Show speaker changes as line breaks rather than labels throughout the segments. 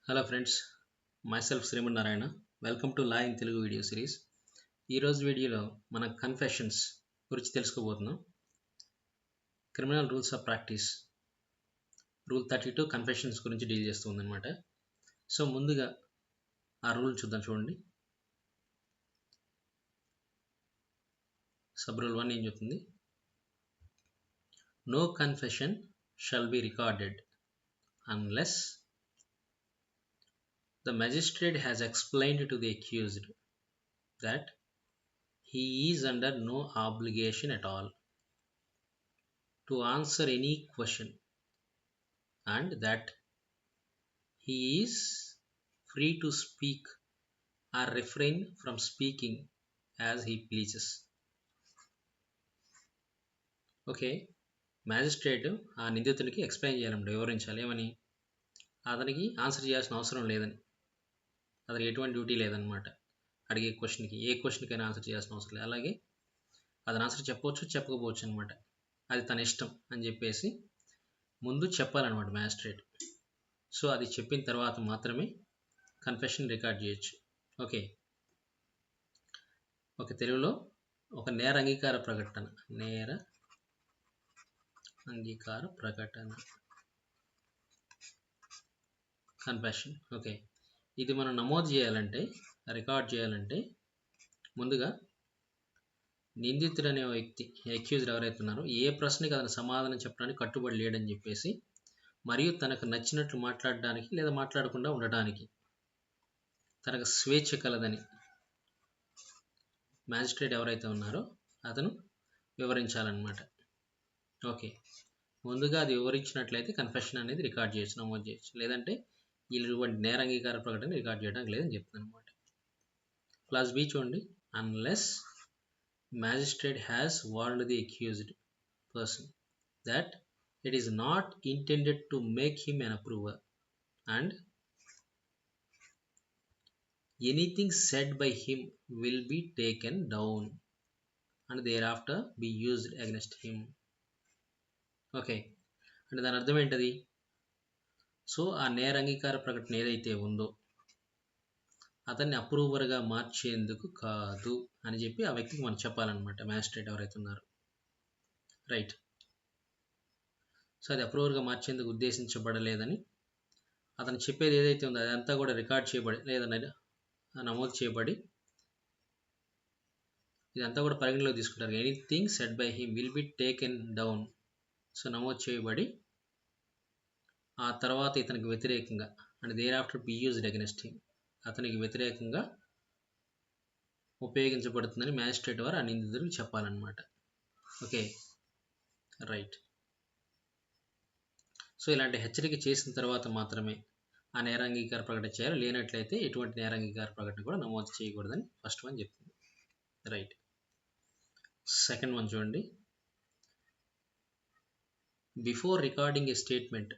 Hello friends, myself Shriman Narayana. Welcome to law in Telugu video series. ఈరోజు వీడియోలో మనం కన్ఫెషన్స్ గురించి తెలుసుకోబోతున్నాం. Criminal rules of practice rule 32 confessions గురించి డీల్ చేస్తుంది అనమాట. సో ముందుగా ఆ రూల్ చూద్దాం. చూడండి, సబ్ రూల్ 1 ఏం చెప్తుంది? No confession shall be recorded unless the magistrate has explained to the accused that he is under no obligation at all to answer any question and that he is free to speak or refrain from speaking as he pleases. Okay, magistrate ఆ నిందితునికి explain చేయాలన్నమాట, వివరించాలి. ఏమని? అతనికి answer చేయాల్సిన అవసరం లేదని, అతనికి ఎటువంటి డ్యూటీ లేదనమాట. అడిగే క్వశ్చన్కి, ఏ క్వశ్చన్కైనా ఆన్సర్ చేయాల్సిన అవసరం లేదు. అలాగే అతను ఆన్సర్ చెప్పవచ్చు, చెప్పకపోవచ్చు అనమాట, అది తన ఇష్టం అని చెప్పేసి ముందు చెప్పాలన్నమాట మ్యాజిస్ట్రేట్. సో అది చెప్పిన తర్వాత మాత్రమే కన్ఫెషన్ రికార్డ్ చేయొచ్చు. ఓకే, ఒక తెలుగులో ఒక నేర అంగీకార ప్రకటన, నేర అంగీకార ప్రకటన, కన్ఫెషన్. ఓకే, ఇది మనం నమోదు చేయాలంటే, రికార్డ్ చేయాలంటే ముందుగా నిందితుడు అనే వ్యక్తి, అక్యూజ్డ్ ఎవరైతే ఉన్నారో, ఏ ప్రశ్నకి అతను సమాధానం చెప్పడానికి కట్టుబడి లేడని చెప్పేసి, మరియు తనకు నచ్చినట్లు మాట్లాడడానికి లేదా మాట్లాడకుండా ఉండడానికి తనకు స్వేచ్ఛ కలదని మ్యాజిస్ట్రేట్ ఎవరైతే ఉన్నారో అతను వివరించాలన్నమాట. ఓకే, ముందుగా అది వివరించినట్లయితే కన్ఫెషన్ అనేది రికార్డ్ చేయొచ్చు, నమోదు చేయొచ్చు. లేదంటే ఇటువంటి నేర అంగీకార ప్రకటన రికార్డ్ చేయడానికి లేదని చెప్తాను అనమాట. క్లాస్ బి చూడండి. Unless magistrate has warned the accused person that it is not intended to make him an approver and anything said by him will be taken down and thereafter be used against him. Okay, అంటే దాని అర్థం ఏంటది? So ఆ నేర అంగీకార ప్రకటన ఏదైతే ఉందో అతన్ని అప్రూవర్గా మార్చేందుకు కాదు అని చెప్పి ఆ వ్యక్తికి మనం చెప్పాలన్నమాట, మ్యాజిస్ట్రేట్ ఎవరైతే ఉన్నారో. రైట్. సో అది అప్రూవర్గా మార్చేందుకు ఉద్దేశించబడలేదని, అతను చెప్పేది ఏదైతే ఉందో అదంతా కూడా రికార్డ్ చేయబడి లేదా నమోదు చేయబడి, ఇదంతా కూడా పరిగణలో తీసుకుంటారు. Anything said by him will be taken down. So నమోదు చేయబడి ఆ తర్వాత ఇతనికి వ్యతిరేకంగా, and thereafter be used against him, అతనికి వ్యతిరేకంగా ఉపయోగించబడుతుందని మ్యాజిస్ట్రేట్ వారు ఆ నిందితుడికి చెప్పాలన్నమాట. Okay, right. సో ఇలాంటి హెచ్చరిక చేసిన తర్వాత మాత్రమే ఆ నేరాంగీకార ప్రకటన చేయాలి. లేనట్లయితే ఎటువంటి నేరాంగీకార ప్రకటన కూడా నమోదు చేయకూడదని ఫస్ట్ వన్ చెప్తుంది. రైట్. సెకండ్ వన్ చూడండి. Before recording a statement,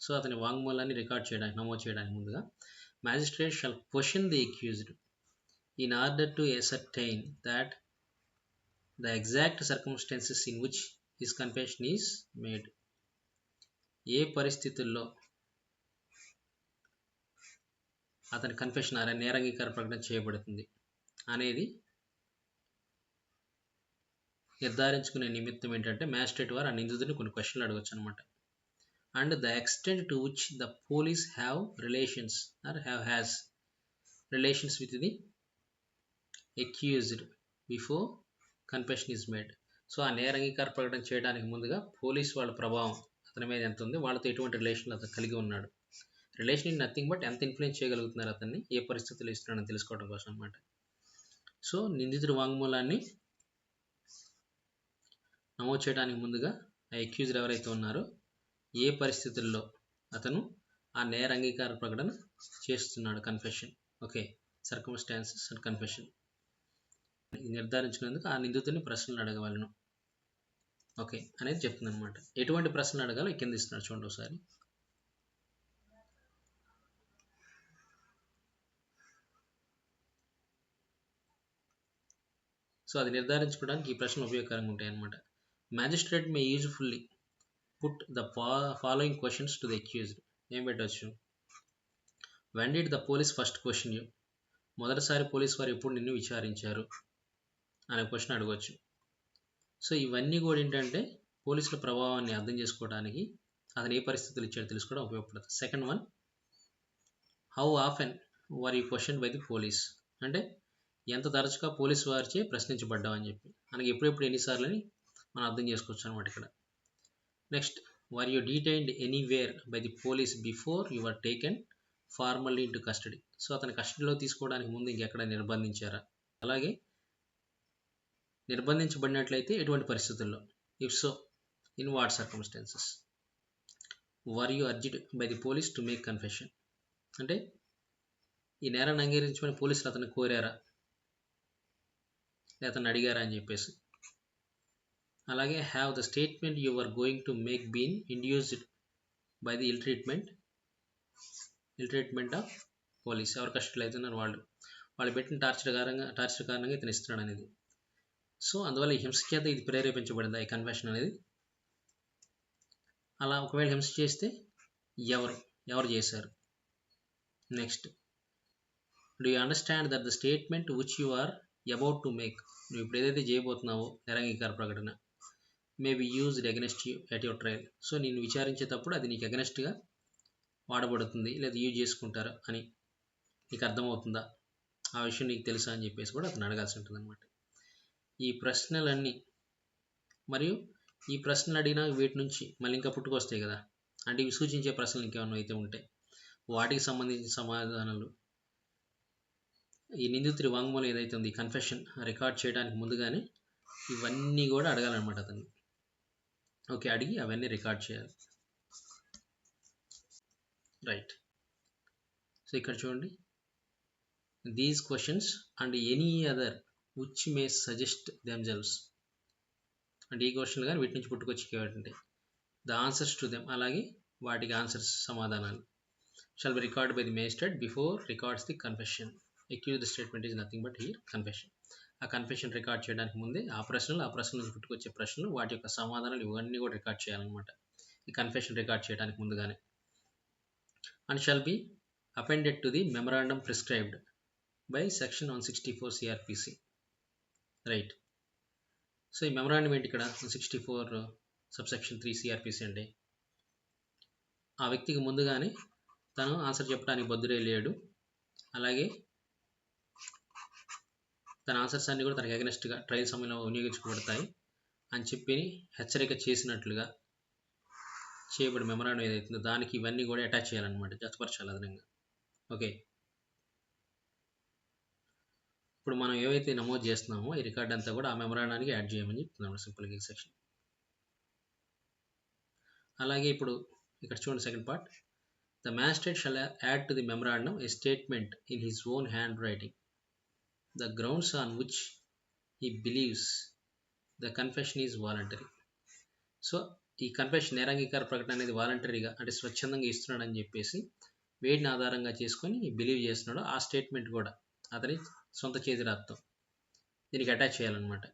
so అతని వాంగ్మూలాన్ని రికార్డ్ చేయడానికి, నమోదు చేయడానికి ముందుగా magistrate shall question the accused in order to ascertain that the exact circumstances in which his confession is made. ఏ పరిస్థితుల్లో అతని కన్ఫెషన్ నేరాంగీకార ప్రకటన చేయబడుతుంది అనేది నిర్ధారించుకునే నిమిత్తం ఏంటంటే మ్యాజిస్ట్రేట్ వారు ఆ నిందితుడిని కొన్ని క్వశ్చన్లు అడగచ్చు అనమాట. And the extent to which the police have relations or has relations with the accused before confession is made. So ఆ నేరాంగీకార ప్రకటన చేయడానికి ముందుగా పోలీస్ వాళ్ళ ప్రభావం అతని మీద ఎంత ఉంది, వాళ్ళతో ఎటువంటి రిలేషన్ అతను కలిగి ఉన్నాడు, రిలేషన్ ఇన్ నథింగ్ బట్ ఎంత ఇన్ఫ్లుయెన్స్ చేయగలుగుతున్నారు అతన్ని, ఏ పరిస్థితుల్లో ఇస్తున్నాడని తెలుసుకోవడం కోసం అనమాట. సో నిందితుడి వాంగ్మూలాన్ని నమోదు చేయడానికి ముందుగా ఆ అక్యూజ్డ్ ఎవరైతే ఉన్నారో ఏ పరిస్థితుల్లో అతను ఆ నేర అంగీకార ప్రకటన చేస్తున్నాడు, confession. Okay, circumstances and confession నిర్ధారించుకునేందుకు ఆ నిందితుడిని ప్రశ్నలు అడగవలను. ఓకే అనేది చెప్తుంది అనమాట. ఎటువంటి ప్రశ్నలు అడగాలో కింద ఇస్తున్నాడు చూడండి ఒకసారి. సో అది నిర్ధారించుకోవడానికి ఈ ప్రశ్నలు ఉపయోగకరంగా ఉంటాయి అన్నమాట. Magistrate may usefully put the following questions to the accused. ఏం పెట్టవచ్చు? When did the police first question you, మొదటిసారి పోలీస్ వారు ఎప్పుడు నిన్ను విచారించారు అనే క్వశ్చన్ అడగవచ్చు. సో ఇవన్నీ కూడా ఏంటంటే పోలీసుల ప్రభావాన్ని అర్థం చేసుకోవడానికి అతను ఏ పరిస్థితులు ఇచ్చాడో తెలుసుకోవడం ఉపయోగపడుతుంది. Second one, how often were you question by the police, అంటే ఎంత తరచుగా పోలీసు వారిచే ప్రశ్నించబడ్డావు అని చెప్పి మనకి ఎప్పుడెప్పుడు ఎన్నిసార్లు అని మనం అర్థం చేసుకోవచ్చు అనమాట ఇక్కడ. Next, were you detained anywhere by the police before you are taken formally into custody, so అతని కస్టడీలో తీసుకోవడానికి ముందు ఇంకెక్కడ నిర్బంధించారా, అలాగే నిర్బంధించబడినట్లయితే ఎటువంటి పరిస్థితుల్లో, if so in what circumstances. Were you urged by the police to make confession, అంటే ఈ నేరాన్ని అంగీకరించమని పోలీసులు అతను కోరారా లేదా అతను అడిగారా అని చెప్పేసి. అలాగే have the statement you are going to make been induced by the ill treatment of police, ఎవరు కష్టలు అవుతున్నారు వాళ్ళు పెట్టిన టార్చర్ కారణంగా ఇతను ఇస్తున్నాడు అనేది. సో అందువల్ల ఈ హింస చేత ఇది ప్రేరేపించబడిందా ఈ కన్ఫెషన్ అనేది. అలా ఒకవేళ హింస చేస్తే ఎవరు చేశారు. Next, do you understand that the statement which you are about to make, నువ్వు ఇప్పుడు ఏదైతే చేయబోతున్నావో నిరంగీకార ప్రకటన, may be used against you at your trial, so నేను విచారించేటప్పుడు అది నీకు అగెనెస్ట్గా వాడబడుతుంది లేదా యూజ్ చేసుకుంటారు అని నీకు అర్థమవుతుందా, ఆ విషయం నీకు తెలుసా అని చెప్పేసి కూడా అతను అడగాల్సి ఉంటుంది అనమాట. ఈ ప్రశ్నలన్నీ మరియు ఈ ప్రశ్నలు అడిగినా వీటి నుంచి మళ్ళీ ఇంకా పుట్టుకొస్తాయి కదా, అంటే ఇవి సూచించే ప్రశ్నలు ఇంకేమన్నా అయితే ఉంటే వాటికి సంబంధించిన సమాధానాలు ఈ నిందితుడి వాంగ్మూలం ఏదైతే ఉంది ఈ కన్ఫెషన్ రికార్డ్ చేయడానికి ముందుగానే ఇవన్నీ కూడా అడగాలన్నమాట అతన్ని. ఓకే, అడిగి అవన్నీ రికార్డ్ చేయాలి. రైట్, సో ఇక్కడ చూడండి, these questions and any other which may suggest themselves, అంటే ఈ క్వశ్చన్లు కానీ వీటి నుంచి పుట్టుకొచ్చేటువంటి ద ఆన్సర్స్ టు దెమ్, అలాగే వాటికి ఆన్సర్స్ సమాధానాలు shall be record by the magistrate before records the confession. Accused statement is nothing but here confession. ఆ కన్ఫెషన్ రికార్డ్ చేయడానికి ముందే ఆ ప్రశ్నల నుంచి పుట్టుకొచ్చే ప్రశ్నలు వాటి యొక్క సమాధానాలు ఇవన్నీ కూడా రికార్డ్ చేయాలన్నమాట ఈ కన్ఫెషన్ రికార్డ్ చేయడానికి ముందుగానే. And shall be appended to the memorandum prescribed by section 164 CrPC. Right, so ఈ మెమరాండం ఏంటి ఇక్కడ 164 సబ్సెక్షన్ 3 సిఆర్పిసి అంటే ఆ వ్యక్తికి ముందుగానే తను ఆన్సర్ చెప్పడానికి బద్దుడే లేడు, అలాగే తన ఆన్సర్స్ అన్నీ కూడా తనకి అగెనెస్ట్గా ట్రయల్ సమయంలో వినియోగించుకోబడతాయి అని చెప్పి హెచ్చరిక చేసినట్లుగా చేయబడి మెమరాండం ఏదైతుందో దానికి ఇవన్నీ కూడా అటాచ్ చేయాలన్నమాట, జతపరచాలి అదనంగా. ఓకే, ఇప్పుడు మనం ఏవైతే నమోదు చేస్తున్నామో ఈ రికార్డ్ అంతా కూడా ఆ మెమరాండానికి యాడ్ చేయమని చెప్తున్నాము సింపుల్గా ఈ సెక్షన్. అలాగే ఇప్పుడు ఇక్కడ చూడండి second part, the magistrate shall add to the memorandum A statement in his own hand writing the grounds on which he believes the confession is voluntary. So ఈ కన్ఫెషన్ నేరాంగీకార ప్రకటన అనేది వాలంటరీగా అంటే స్వచ్ఛందంగా ఇస్తున్నాడు అని చెప్పేసి వేడిని ఆధారంగా చేసుకొని బిలీవ్ చేస్తున్నాడు ఆ స్టేట్మెంట్ కూడా అతని సొంత చేతి రాత్తం దీనికి అటాచ్ చేయాలన్నమాట.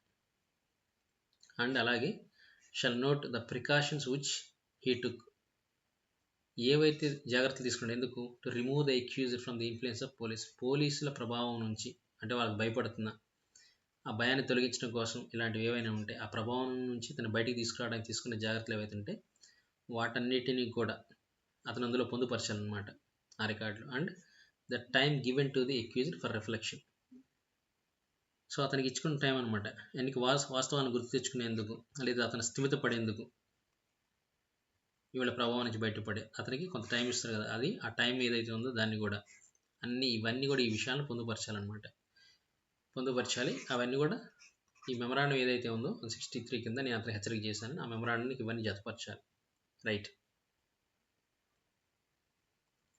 అండ్ అలాగే shall note the precautions which he took, ఏవైతే జాగ్రత్తలు తీసుకున్నాడు ఎందుకు, to remove the accused from the influence of పోలీసుల ప్రభావం నుంచి, అంటే వాళ్ళకి భయపడుతున్నా ఆ భయాన్ని తొలగించడం కోసం ఇలాంటివి ఏవైనా ఉంటే ఆ ప్రభావం నుంచి తను బయటికి తీసుకురావడానికి తీసుకునే జాగ్రత్తలు ఏవైతే ఉంటే వాటన్నిటిని కూడా అతను అందులో పొందుపరచాలన్నమాట ఆ రికార్డులో. And the time given to the accused for reflection, so అతనికి ఇచ్చుకున్న టైం అనమాట ఎన్నికి వాస్తవాన్ని గుర్తు తెచ్చుకునేందుకు లేదా అతను స్థిమితపడేందుకు వీళ్ళ ప్రభావం నుంచి బయటపడే అతనికి కొంత టైం ఇస్తారు కదా, అది ఆ టైం ఏదైతే ఉందో దాన్ని కూడా ఇవన్నీ కూడా ఈ విషయాలను పొందుపరచాలన్నమాట. పొందుపరచాలి అవన్నీ కూడా ఈ మెమరాండం ఏదైతే ఉందో 163 కింద నేను అతను హెచ్చరిక చేశాను ఆ మెమరాండానికి ఇవన్నీ జతపరచాలి. రైట్,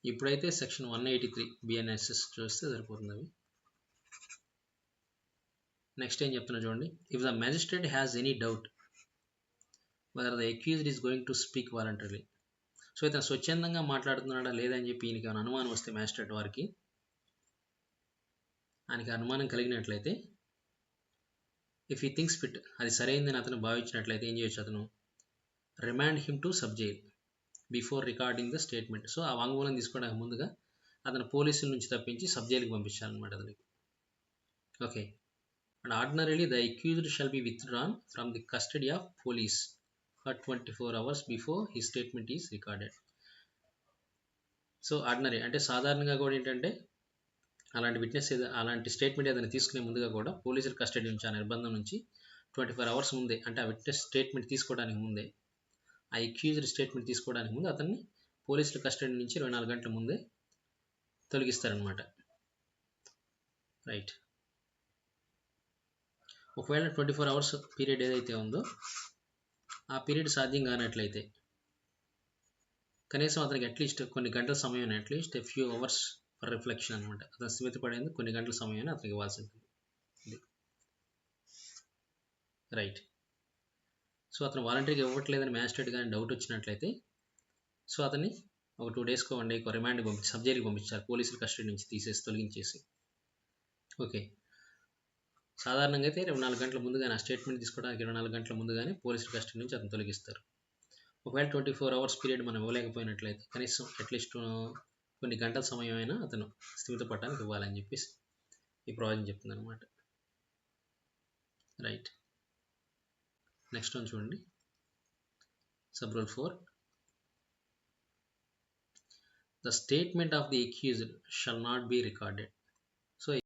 ఇప్పుడైతే సెక్షన్ 183 బిఎన్ఎస్ఎస్ చూస్తే సరిపోతుంది. అవి నెక్స్ట్ ఏం చెప్తున్నా చూడండి, if the magistrate has any doubt whether the accused is going to speak voluntarily, so ఇతను స్వచ్ఛందంగా మాట్లాడుతున్నాడా లేదని చెప్పి ఈయనకి ఏమైనా అనుమానం వస్తే మ్యాజిస్ట్రేట్ వారికి ఆయనకి అనుమానం కలిగినట్లయితే ఇఫ్ హీ థింక్స్ ఫిట్ అది సరైందని అతను భావించినట్లయితే ఏం చేయొచ్చు, అతను remand him to sub jail before recording the statement, so ఆ వాంగ్మూలం తీసుకోవడానికి ముందుగా అతను పోలీసుల నుంచి తప్పించి సబ్ జైలుకి పంపించాలన్నమాట అతనికి. Okay. And ordinarily the accused shall be withdrawn from the custody of police for 24 hours before he statement is recorded. So ordinary అంటే సాధారణంగా కూడా ఏంటంటే అలాంటి స్టేట్మెంట్ ఏదైనా తీసుకునే ముందుగా కూడా పోలీసుల కస్టడీ నుంచి, ఆ నిర్బంధం నుంచి 24 hours ముందే, అంటే ఆ విట్నెస్ స్టేట్మెంట్ తీసుకోవడానికి ముందే, ఆ అక్యూజ్డ్ స్టేట్మెంట్ తీసుకోవడానికి ముందు అతన్ని పోలీసుల కస్టడీ నుంచి 24 గంటల ముందే తొలగిస్తారనమాట. రైట్. ఒకవేళ 24 hours పీరియడ్ ఏదైతే ఉందో ఆ పీరియడ్ సాధ్యం కానట్లయితే కనీసం అతనికి అట్లీస్ట్ కొన్ని గంటల సమయం, at least a few hours for reflection అనమాట. అతను స్థిమితపడేందుకు కొన్ని గంటల సమయాన్ని అతనికి ఇవ్వాల్సి ఉంటుంది. రైట్. సో అతను వాలంటరీగా ఇవ్వట్లేదని మ్యాజిస్ట్రేట్ కానీ డౌట్ వచ్చినట్లయితే సో అతన్ని ఒక 2 daysకో 1 dayకో రిమాండ్కి సబ్ జైలుకి పంపించాలి, పోలీసుల కస్టడీ నుంచి తొలగించేసి. ఓకే. సాధారణంగా అయితే 24 గంటల ముందుగానే, ఆ స్టేట్మెంట్ తీసుకోవడానికి 24 గంటల ముందుగానే పోలీసుల కస్టడీ నుంచి అతను తొలగిస్తారు. ఒకవేళ 24 hours పీరియడ్ మనం ఇవ్వలేకపోయినట్లయితే కనీసం అట్లీస్ట్ కొన్ని గంటల సమయం అయినా అతను స్థిమితపడడానికి ఇవ్వాలని చెప్పేసి ఈ ప్రావిజన్ చెప్తుంది అనమాట. రైట్. నెక్స్ట్ వన్ చూడండి, sub rule 4. The statement of the accused shall not be recorded.